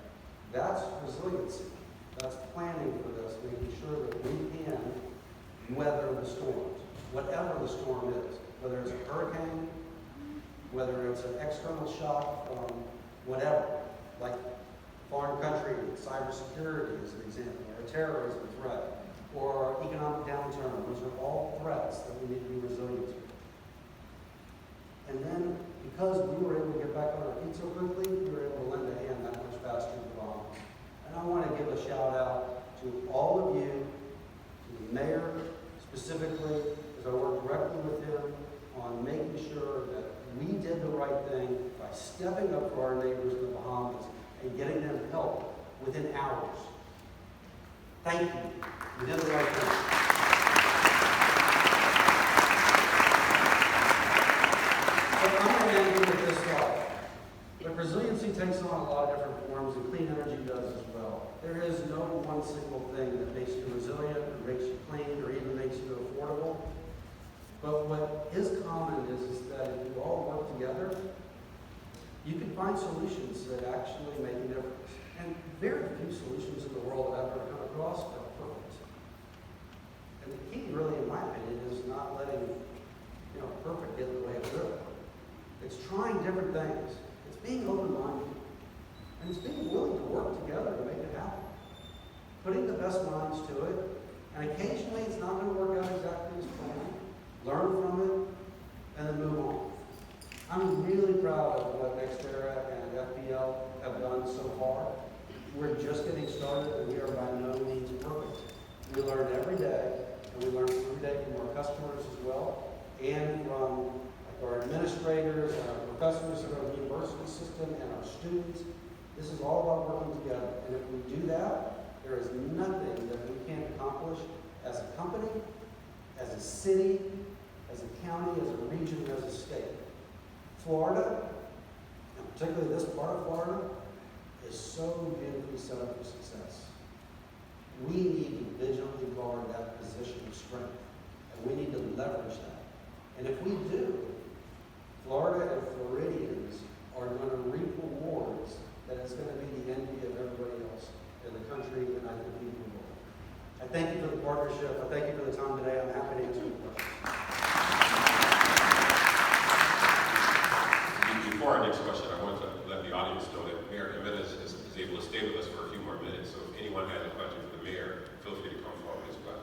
That's resiliency. That's planning for this, making sure that we can weather the storms, whatever the storm is, whether it's a hurricane, whether it's an external shock from whatever, like foreign country, cybersecurity is an example, or a terrorism threat, or economic downturn. Those are all threats that we need to be resilient to. And then, because we were able to get back on our feet so quickly, we were able to lend a hand that much faster to the bomb. And I want to give a shout out to all of you, to the mayor specifically, as I worked directly with him on making sure that we did the right thing by stepping up for our neighbors in the Bahamas and getting them help within hours. Thank you. We did the right thing. But I'm going to end with this thought. But resiliency takes on a lot of different forms, and clean energy does as well. There is no one single thing that makes you resilient, or makes you clean, or even makes you affordable. But what is common is that if you all work together, you can find solutions that actually make a difference. And very few solutions in the world I've ever come across are perfect. And the key, really, in my opinion, is not letting perfect get in the way of good. It's trying different things. It's being open-minded. And it's being willing to work together to make it happen. Putting the best minds to it. And occasionally it's not going to work out exactly as planned. Learn from it, and then move on. I'm really proud of what NextEra and FPL have done so far. We're just getting started, and we are by no means perfect. We learn every day, and we learn every day from our customers as well, and from our administrators and our professors of our university system and our students. This is all about working together. And if we do that, there is nothing that we can't accomplish as a company, as a city, as a county, as a region, as a state. Florida, and particularly this part of Florida, is so beautifully set up for success. We need to vigilantly guard that position of strength, and we need to leverage that. And if we do, Florida and Floridians are going to reap rewards that is going to be the envy of everybody else in the country, and I think people will. I thank you for the partnership. I thank you for the time today. I'm happy to answer your questions.
Before our next question, I want to let the audience know that Mayor Jimenez is able to stay with us for a few more minutes. So if anyone has a question for the mayor, feel free to come forward as well.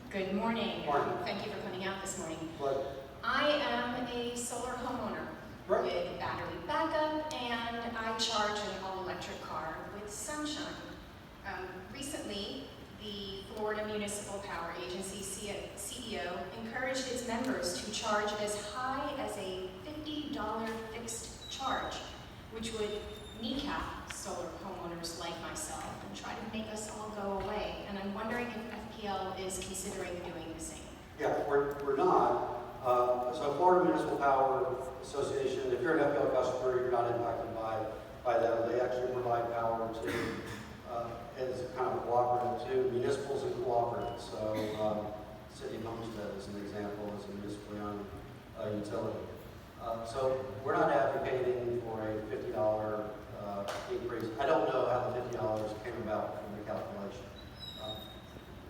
Good morning.
Morning.
Thank you for coming out this morning.
But,
I am a solar homeowner
Right.
with battery backup, and I charge an all-electric car with sunshine. Recently, the Florida Municipal Power Agency CEO encouraged its members to charge as high as a $50 fixed charge, which would kneecap solar homeowners like myself and try to make us all go away. And I'm wondering if FPL is considering doing the same.
yeah, we're not. So Florida Municipal Power Association, if you're an FPL customer, you're not impacted by them. They actually provide power to is kind of cooperative too. Municipals and cooperatives. So City of Homestead is an example, is a municipally owned utility. So we're not advocating for a $50 increase. I don't know how the $50 came about from the calculation.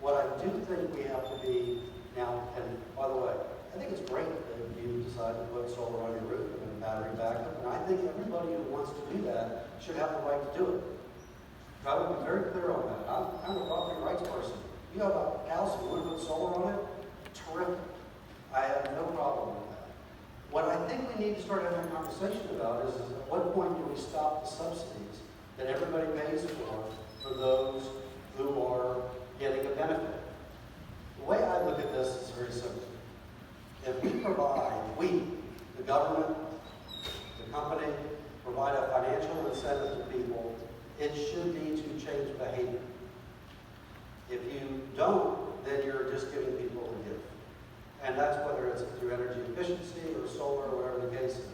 What I do think we have to be now, and by the way, I think it's great that you decide to put solar on your roof and a battery backup, and I think everybody who wants to do that should have the right to do it. I would be very clear on that. I'm a property rights person. You have a house and you want to put solar on it? Terrific. I have no problem with that. What I think we need to start having a conversation about is at what point do we stop the subsidies that everybody pays for those who are getting a benefit? The way I look at this is very simple. If we provide, the government, the company, provide a financial incentive to people, it should be to change behavior. If you don't, then you're just giving people a gift. And that's whether it's through energy efficiency or solar or whatever the case is.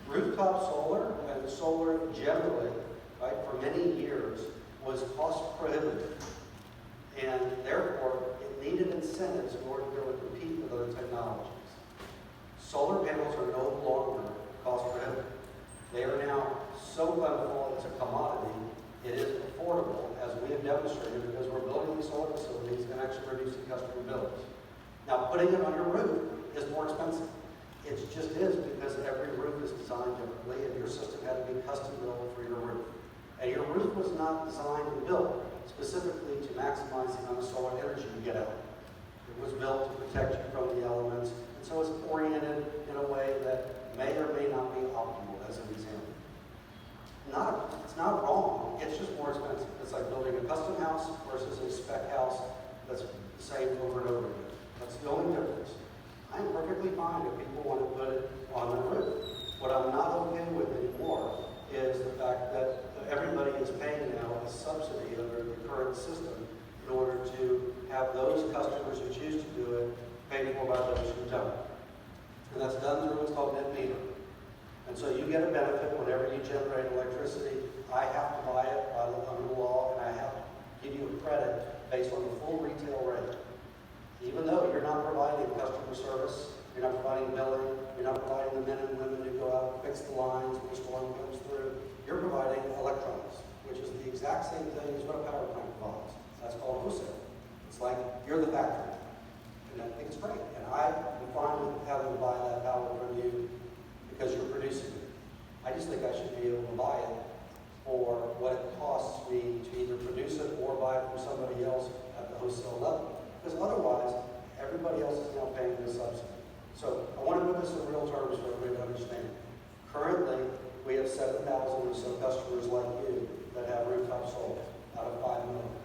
Rooftop solar and solar generally, right, for many years was cost prohibitive. And therefore, it needed incentives in order to be able to compete with other technologies. Solar panels are no longer cost prohibitive. They are now so plentiful, it's a commodity, it is affordable, as we have demonstrated, because we're building these solar facilities and actually reducing customer bills. Now, putting it on your roof is more expensive. It just is, because every roof is designed differently, and your system had to be custom built for your roof. And your roof was not designed and built specifically to maximize the amount of solar energy you get out. It was built to protect you from the elements, and so it's oriented in a way that may or may not be optimal, as an example. It's not wrong, it's just more expensive. It's like building a custom house versus a spec house that's the same over and over again. That's the only difference. I'm perfectly fine if people want to put it on their roof. What I'm not okay with anymore is the fact that everybody is paying now a subsidy under the current system in order to have those customers who choose to do it paid for by those who don't. And that's done through what's called net metering. And so you get a benefit whenever you generate electricity. I have to buy it under the law, and I have to give you a credit based on the full retail rate. Even though you're not providing customer service, you're not providing billing, you're not providing the men and women who go out and fix the lines when the storm comes through, you're providing electrons, which is the exact same thing as what a power plant provides. That's called wholesale. It's like you're the factory. And I think it's great. And I'm fine with having to buy that power from you because you're producing it. I just think I should be able to buy it for what it costs me to either produce it or buy it from somebody else at the wholesale level. Because otherwise, everybody else is now paying the subsidy. So I want to put this in real terms for everybody to understand. Currently, we have 7,000 or so customers like you that have rooftop solar out of 5 million.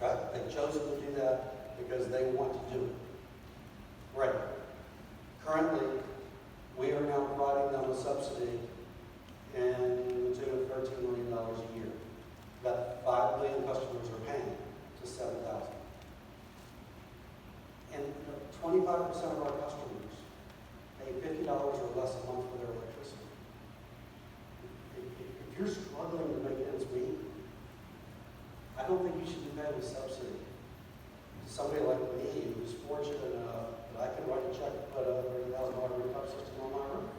Right? They've chosen to do that because they want to do it. Right. Currently, we are now providing them a subsidy in to $13 million a year. That 5 million customers are paying to 7,000. And 25% of our customers pay $50 or less a month for their electricity. If you're struggling to make ends meet, I don't think you should be paying a subsidy. Somebody like me who's fortunate enough that I can write a check and put a $30,000 rooftop system on my roof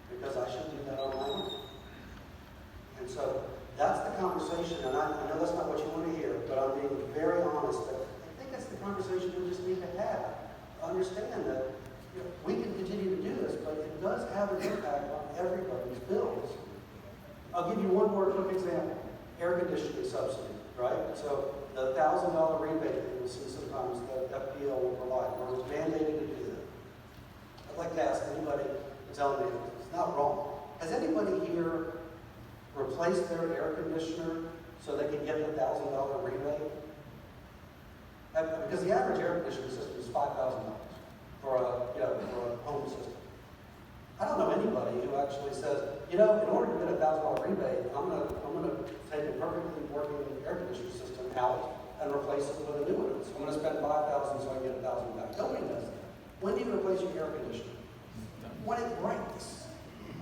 because I should do that on my own. And so that's the conversation, and I know that's not what you want to hear, but I'm being very honest that I think that's the conversation we just need to have. Understand that we can continue to do this, but it does have an impact on everybody's bills. I'll give you one more quick example. Air conditioning subsidy, right? So the $1,000 rebate that you'll see sometimes that FPL will provide, or it's mandated to do that. I'd like to ask anybody to tell me it's not wrong. Has anybody here replaced their air conditioner so they can get the $1,000 rebate? Because the average air conditioning system is $5,000 for a home system. I don't know anybody who actually says, in order to get a $1,000 rebate, I'm gonna take a perfectly working air conditioning system out and replace it with a new one. So I'm gonna spend $5,000 so I can get $1,000 back. Nobody does that. When do you replace your air conditioner? When it breaks,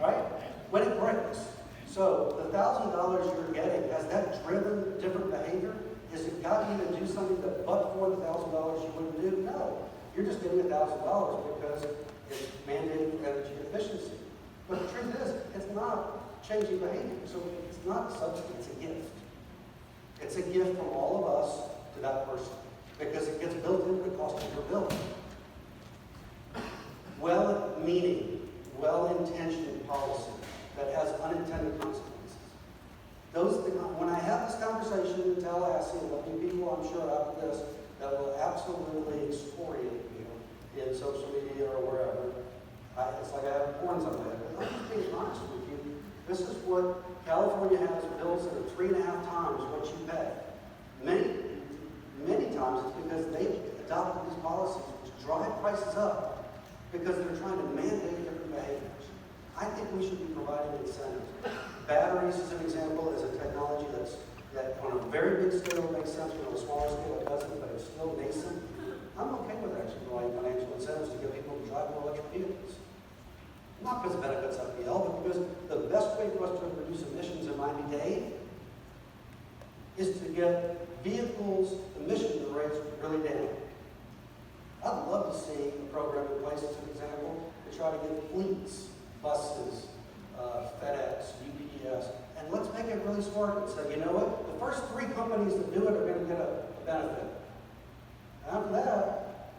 right? When it breaks. So the $1,000 you're getting, has that driven different behavior? Has it gotten you to do something that but for the $1,000 you wouldn't do? No. You're just getting $1,000 because it's mandated for energy efficiency. But the truth is, it's not changing behavior. So it's not a subsidy, it's a gift. It's a gift from all of us to that person because it gets built into the cost of your bill. Well-meaning, well-intentioned policy that has unintended consequences. When I have this conversation in Tallahassee, and there'll be people, I'm sure, after this, that will absolutely excoriate me in social media or wherever. It's like I have horns on my head. But I'm just being honest with you. This is what California has, bills that are 3.5 times what you pay. Many times it's because they've adopted these policies which drive prices up because they're trying to mandate different behaviors. I think we should be providing incentives. Batteries, as an example, is a technology that on a very big scale makes sense, but on a smaller scale it doesn't, but it's still nascent. I'm okay with actually providing financial incentives to get people to drive more electric vehicles. Not because it benefits FPL, but because the best way for us to reduce emissions in Miami-Dade is to get vehicles' emission rates really down. I'd love to see a program in place, as an example, to try to get fleets, buses, FedEx, UPS, and let's make it really smart and say, you know what, the first 3 companies that do it are going to get a benefit. After that,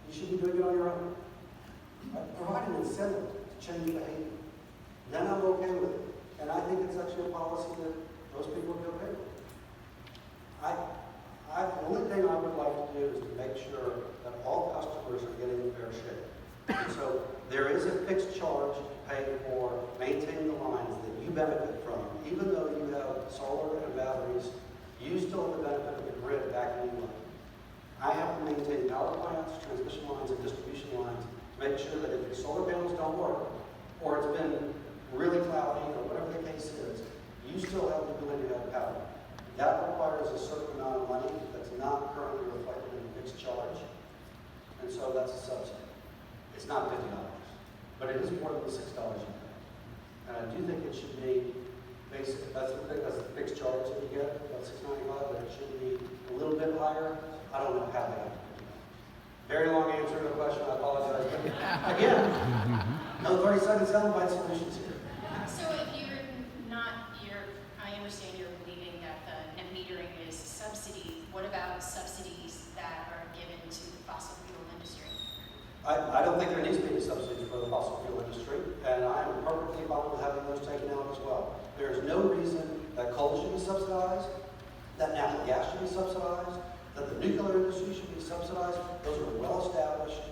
you should be doing it on your own. Provide an incentive to change behavior. Then I'm okay with it. And I think it's actually a policy that most people would be okay with. The only thing I would like to do is to make sure that all customers are getting a fair share. And so there is a fixed charge to pay for maintaining the lines that you benefit from. Even though you have solar and batteries, you still have the benefit of the grid backing you up. I have to maintain power plants, transmission lines, and distribution lines to make sure that if your solar panels don't work, or it's been really cloudy, or whatever the case is, you still have the ability to have power. That requires a certain amount of money that's not currently reflected in the fixed charge, and so that's a subsidy. It's not $50, but it is more than the $6 you pay. And I do think it should be basic. That's the fixed charge that you get, about $6.95, but it should be a little bit higher. I don't know how they have to do that. Very long answer to the question. I apologize. But again, no 30-second soundbite solutions here.
So if I understand you're believing that the net metering is subsidy. What about subsidies that are given to the fossil fuel industry?
I don't think there needs to be any subsidies for the fossil fuel industry, and I am perfectly fine with having those taken out as well. There is no reason that coal should be subsidized, that natural gas should be subsidized, that the nuclear industry should be subsidized. Those are well established